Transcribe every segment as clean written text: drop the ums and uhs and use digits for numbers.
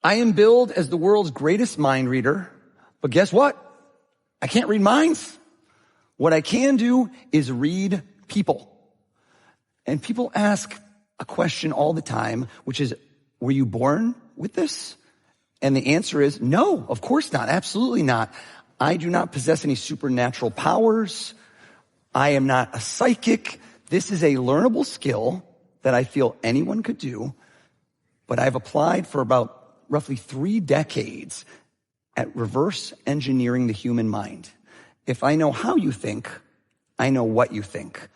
I am billed as the world's greatest mind reader, but guess what? I can't read minds. What I can do is read people. And people ask a question all the time, which is, were you born with this? And the answer is no, of course not. Absolutely not. I do not possess any supernatural powers. I am not a psychic. This is a learnable skill that I feel anyone could do, but I've applied for about roughly 3 decades at reverse engineering the human mind. If I know how you think, I know what you think.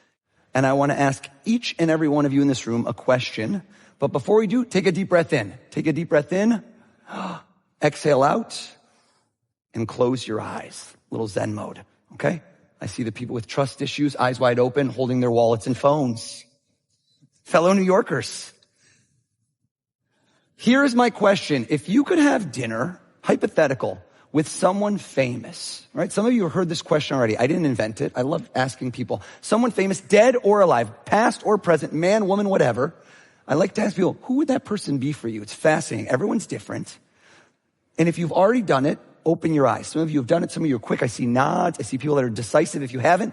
And I want to ask each and every one of you in this room a question. But before we do, take a deep breath in. Take a deep breath in. Exhale out. And close your eyes. Little Zen mode. Okay? I see the people with trust issues, eyes wide open, holding their wallets and phones. Fellow New Yorkers. Here is my question. If you could have dinner, hypothetical, with someone famous, right? Some of you have heard this question already. I didn't invent it. I love asking people. Someone famous, dead or alive, past or present, man, woman, whatever. I like to ask people, who would that person be for you? It's fascinating. Everyone's different. And if you've already done it, open your eyes. Some of you have done it. Some of you are quick. I see nods. I see people that are decisive. If you haven't,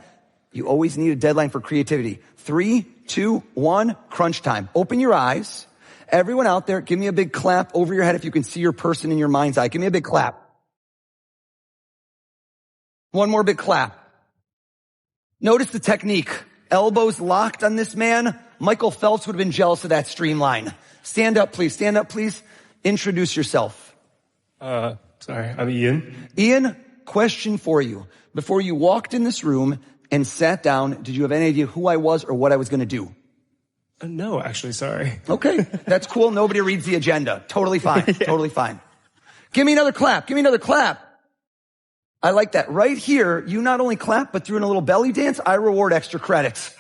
you always need a deadline for creativity. 3, 2, 1, crunch time. Open your eyes. Everyone out there, give me a big clap over your head if you can see your person in your mind's eye. Give me a big clap. One more big clap. Notice the technique. Elbows locked on this man. Michael Phelps would have been jealous of that streamline. Stand up, please. Stand up, please. Introduce yourself. Sorry, I'm Ian. Ian, question for you. Before you walked in this room and sat down, did you have any idea who I was or what I was going to do? No, actually, sorry. Okay, that's cool. Nobody reads the agenda. Totally fine. Yeah. Totally fine. Give me another clap. Give me another clap. I like that. Right here, you not only clap, but threw in a little belly dance. I reward extra credits.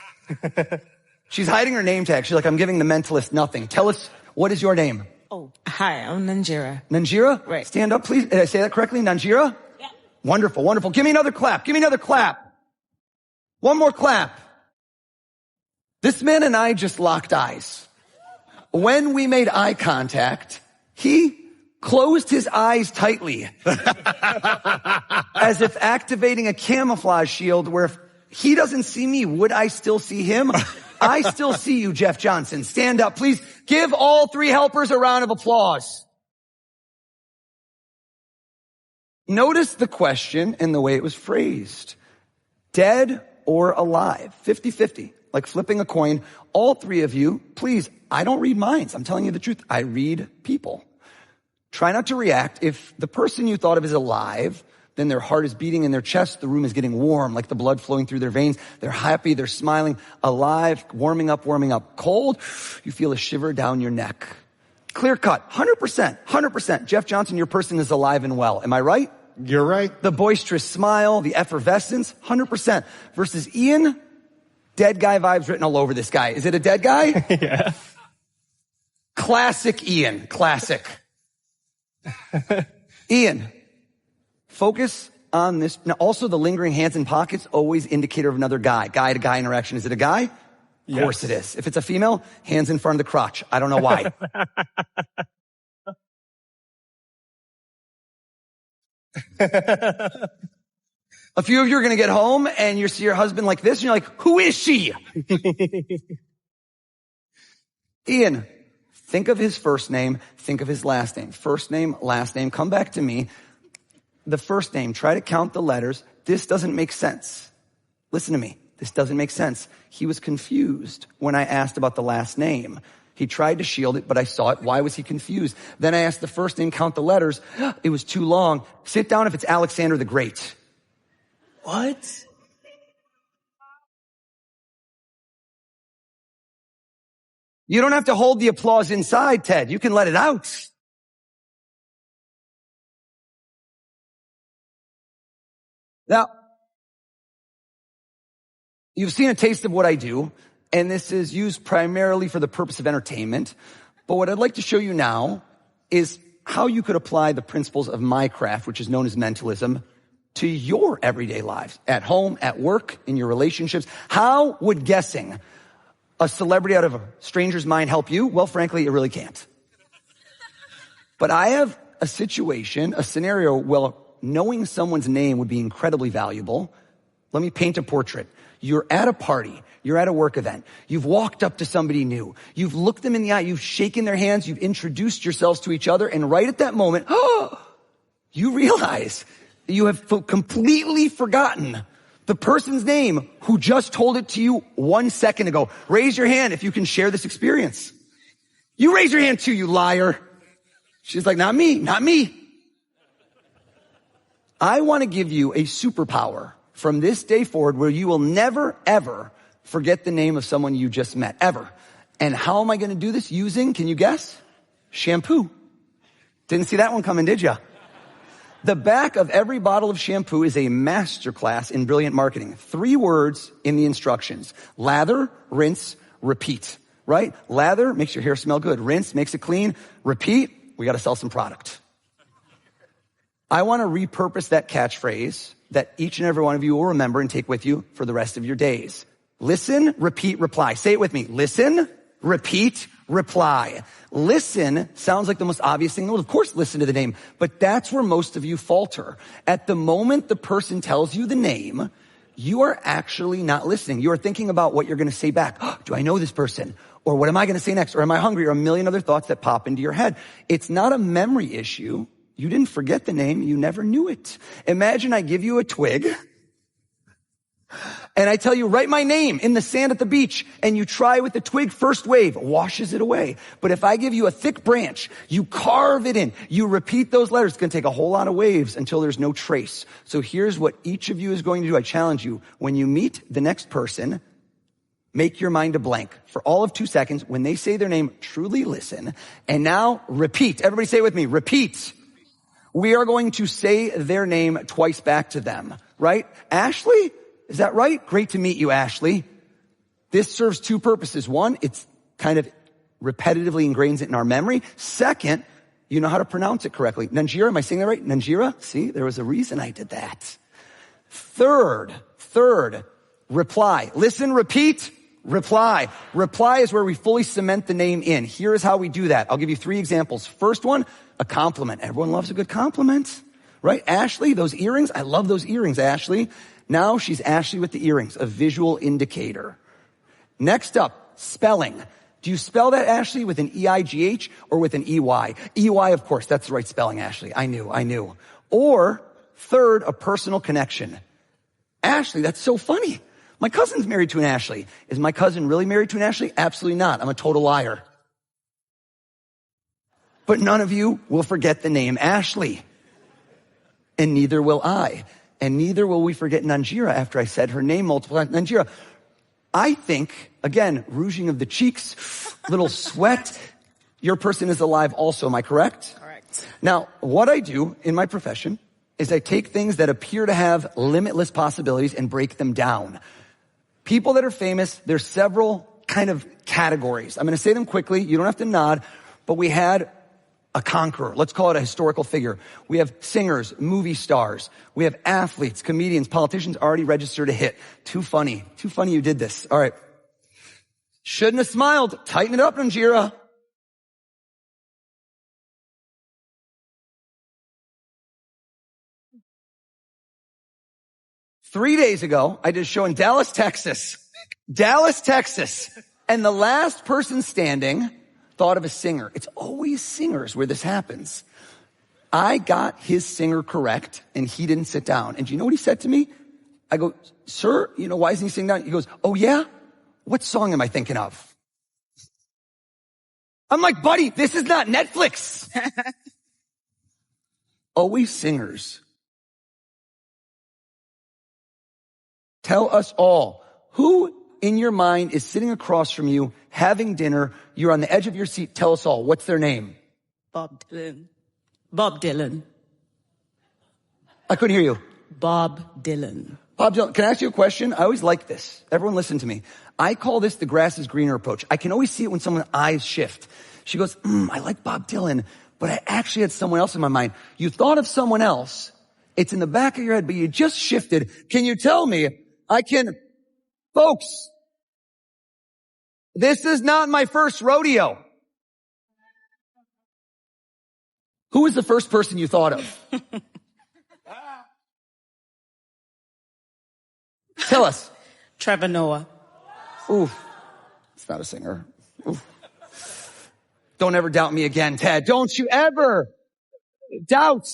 She's hiding her name tag. She's like, I'm giving the mentalist nothing. Tell us, what is your name? Oh, hi, I'm Nanjira. Nanjira? Right. Stand up, please. Did I say that correctly? Nanjira? Yeah. Wonderful, wonderful. Give me another clap. Give me another clap. One more clap. This man and I just locked eyes. When we made eye contact, he closed his eyes tightly as if activating a camouflage shield where if he doesn't see me, would I still see him? I still see you, Jeff Johnson. Stand up, please. Give all 3 helpers a round of applause. Notice the question and the way it was phrased. Dead or alive? 50-50, like flipping a coin. All 3 of you, please, I don't read minds. I'm telling you the truth. I read people. Try not to react. If the person you thought of is alive, then their heart is beating in their chest. The room is getting warm, like the blood flowing through their veins. They're happy. They're smiling. Alive, warming up, warming up. Cold, you feel a shiver down your neck. Clear cut, 100%, 100%. Jeff Johnson, your person is alive and well. Am I right? You're right. The boisterous smile, the effervescence, 100%. Versus Ian, dead guy vibes written all over this guy. Is it a dead guy? Yeah. Classic Ian, classic. Ian, focus on this. Now, also the lingering hands in pockets, always indicator of another guy. Guy-to-guy interaction. Is it a guy? Of course it is. If it's a female, hands in front of the crotch. I don't know why. A few of you are going to get home and you see your husband like this and you're like, who is she? Ian, think of his first name. Think of his last name. First name, last name. Come back to me. The first name, try to count the letters. This doesn't make sense. Listen to me. This doesn't make sense. He was confused when I asked about the last name. He tried to shield it, but I saw it. Why was he confused? Then I asked the first name, count the letters. It was too long. Sit down if it's Alexander the Great. What? You don't have to hold the applause inside, Ted. You can let it out. Now, you've seen a taste of what I do, and this is used primarily for the purpose of entertainment. But what I'd like to show you now is how you could apply the principles of my craft, which is known as mentalism, to your everyday lives, at home, at work, in your relationships. How would guessing a celebrity out of a stranger's mind help you? Well, frankly, it really can't. But I have a situation, a scenario, well, knowing someone's name would be incredibly valuable. Let me paint a portrait. You're at a party. You're at a work event. You've walked up to somebody new. You've looked them in the eye. You've shaken their hands. You've introduced yourselves to each other. And right at that moment, you realize that you have completely forgotten the person's name who just told it to you 1 second ago. Raise your hand if you can share this experience. You raise your hand too, you liar. She's like, not me, not me. I want to give you a superpower from this day forward where you will never, ever forget the name of someone you just met, ever. And how am I going to do this? Using, can you guess? Shampoo. Didn't see that one coming, did you? The back of every bottle of shampoo is a masterclass in brilliant marketing. 3 words in the instructions. Lather, rinse, repeat. Right? Lather makes your hair smell good. Rinse makes it clean. Repeat, we got to sell some product. I want to repurpose that catchphrase that each and every one of you will remember and take with you for the rest of your days. Listen, repeat, reply. Say it with me. Listen, repeat, reply. Listen sounds like the most obvious thing in the world. Of course, listen to the name, but that's where most of you falter. At the moment the person tells you the name, you are actually not listening. You are thinking about what you're going to say back. Do I know this person? Or what am I going to say next? Or am I hungry? Or a million other thoughts that pop into your head. It's not a memory issue. You didn't forget the name. You never knew it. Imagine I give you a twig and I tell you, write my name in the sand at the beach, and you try with the twig, first wave washes it away. But if I give you a thick branch, you carve it in, you repeat those letters, it's going to take a whole lot of waves until there's no trace. So here's what each of you is going to do. I challenge you. When you meet the next person, make your mind a blank for all of 2 seconds. When they say their name, truly listen. And now repeat. Everybody say it with me. Repeat. We are going to say their name twice back to them, right? Ashley? Is that right? Great to meet you, Ashley. This serves 2 purposes. 1, it's kind of repetitively ingrains it in our memory. 2nd, you know how to pronounce it correctly. Nanjira, am I saying that right? Nanjira? See, there was a reason I did that. Third, reply. Listen, repeat, reply. Reply is where we fully cement the name in. Here's how we do that. I'll give you 3 examples. First one, a compliment. Everyone loves a good compliment, right? Ashley, those earrings. I love those earrings, Ashley. Now she's Ashley with the earrings, a visual indicator. Next up, spelling. Do you spell that, Ashley, with an E-I-G-H or with an E-Y? E-Y, of course, that's the right spelling, Ashley. I knew. Or third, a personal connection. Ashley, that's so funny. My cousin's married to an Ashley. Is my cousin really married to an Ashley? Absolutely not. I'm a total liar. But none of you will forget the name Ashley. And neither will I. And neither will we forget Nanjira after I said her name multiple times. Nanjira, I think, again, rouging of the cheeks, little sweat. Your person is alive also, am I correct? Correct. Now, what I do in my profession is I take things that appear to have limitless possibilities and break them down. People that are famous, there's several kind of categories. I'm going to say them quickly. You don't have to nod, but we had a conqueror. Let's call it a historical figure. We have singers, movie stars. We have athletes, comedians, politicians already registered a hit. Too funny you did this. All right. Shouldn't have smiled. Tighten it up, Nanjira. Three days ago, I did a show in Dallas, Texas. And the last person standing thought of a singer. It's always singers where this happens. I got his singer correct, and he didn't sit down. And do you know what he said to me? I go, sir, why isn't he sitting down? He goes, oh yeah? What song am I thinking of? I'm like, buddy, this is not Netflix. Always singers. Tell us all, who in your mind is sitting across from you, having dinner, you're on the edge of your seat, tell us all, what's their name? Bob Dylan. Bob Dylan. I couldn't hear you. Bob Dylan. Bob Dylan, can I ask you a question? I always like this. Everyone listen to me. I call this the grass is greener approach. I can always see it when someone's eyes shift. She goes, I like Bob Dylan, but I actually had someone else in my mind. You thought of someone else. It's in the back of your head, but you just shifted. Can you tell me folks, this is not my first rodeo. Who was the first person you thought of? Tell us. Trevor Noah. Ooh, it's not a singer. Ooh. Don't ever doubt me again, Ted. Don't you ever doubt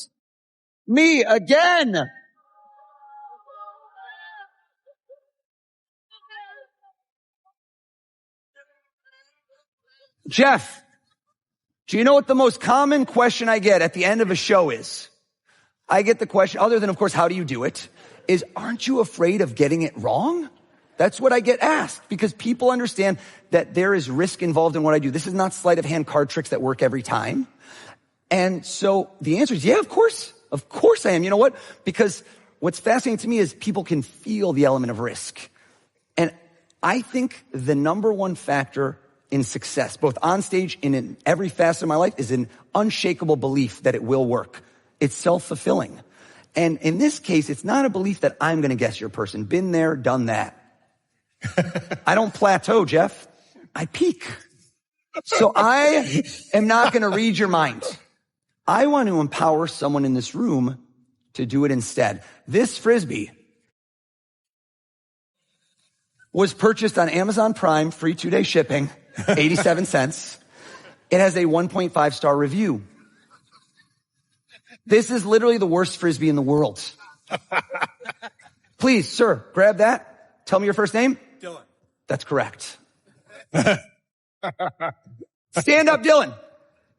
me again. Jeff, do you know what the most common question I get at the end of a show is? I get the question, other than, of course, how do you do it, is, aren't you afraid of getting it wrong? That's what I get asked, because people understand that there is risk involved in what I do. This is not sleight of hand card tricks that work every time. And so the answer is, yeah, of course. Of course I am. You know what? Because what's fascinating to me is people can feel the element of risk. And I think the number one factor in success, both on stage and in every facet of my life, is an unshakable belief that it will work. It's self-fulfilling. And in this case, it's not a belief that I'm going to guess your person. Been there, done that. I don't plateau, Jeff. I peak. So I am not going to read your mind. I want to empower someone in this room to do it instead. This Frisbee was purchased on Amazon Prime, free 2-day shipping, 87 cents. It has a 1.5 star review. This is literally the worst Frisbee in the world. Please, sir, grab that. Tell me your first name. Dylan. That's correct. Stand up, Dylan.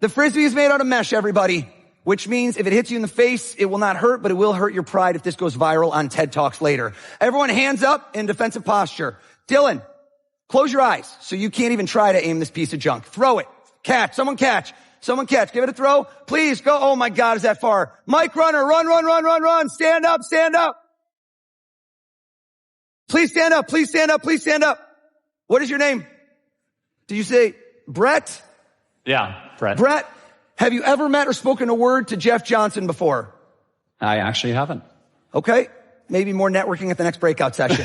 The Frisbee is made out of mesh, everybody, which means if it hits you in the face, it will not hurt, but it will hurt your pride if this goes viral on TED Talks later. Everyone hands up in defensive posture. Dylan, close your eyes so you can't even try to aim this piece of junk. Throw it. Catch. Someone catch. Someone catch. Give it a throw. Please go. Oh my God, is that far? Mike Runner, run, run, run, run, run. Stand up, stand up. Please stand up, please stand up, please stand up. What is your name? Did you say Brett? Yeah, Brett. Brett, have you ever met or spoken a word to Jeff Johnson before? I actually haven't. Okay. Maybe more networking at the next breakout session.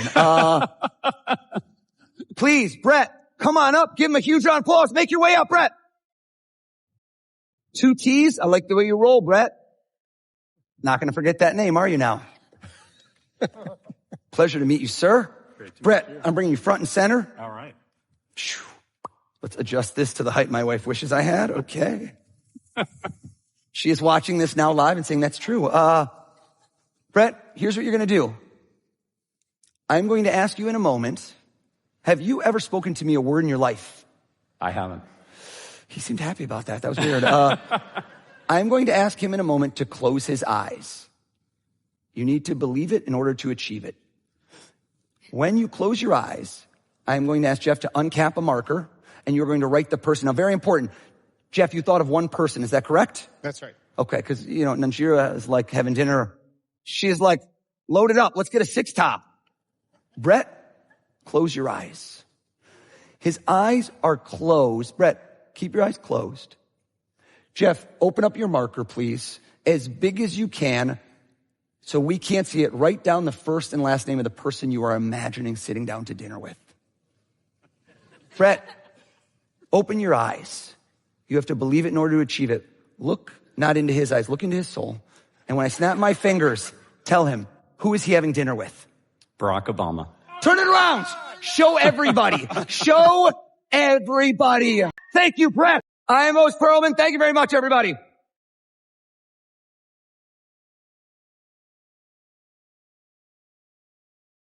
Please, Brett, come on up. Give him a huge round of applause. Make your way up, Brett. 2 T's. I like the way you roll, Brett. Not going to forget that name, are you now? Pleasure to meet you, sir. Brett, I'm bringing you front and center. All right. Let's adjust this to the height my wife wishes I had. Okay. She is watching this now live and saying that's true. Brett, here's what you're going to do. I'm going to ask you in a moment, have you ever spoken to me a word in your life? I haven't. He seemed happy about that. That was weird. I'm going to ask him in a moment to close his eyes. You need to believe it in order to achieve it. When you close your eyes, I'm going to ask Jeff to uncap a marker, and you're going to write the person. Now, very important. Jeff, you thought of one person. Is that correct? That's right. Okay, because, you know, Nanjira is like having dinner. She's like, load it up. Let's get a 6-top. Brett, close your eyes. His eyes are closed. Brett, keep your eyes closed. Jeff, open up your marker, please, as big as you can so we can't see it. Write down the first and last name of the person you are imagining sitting down to dinner with. Brett, open your eyes. You have to believe it in order to achieve it. Look not into his eyes, look into his soul. And when I snap my fingers, tell him, who is he having dinner with? Barack Obama. Turn it around. Show everybody. Show everybody. Thank you, Brett. I am host Pearlman. Thank you very much, everybody.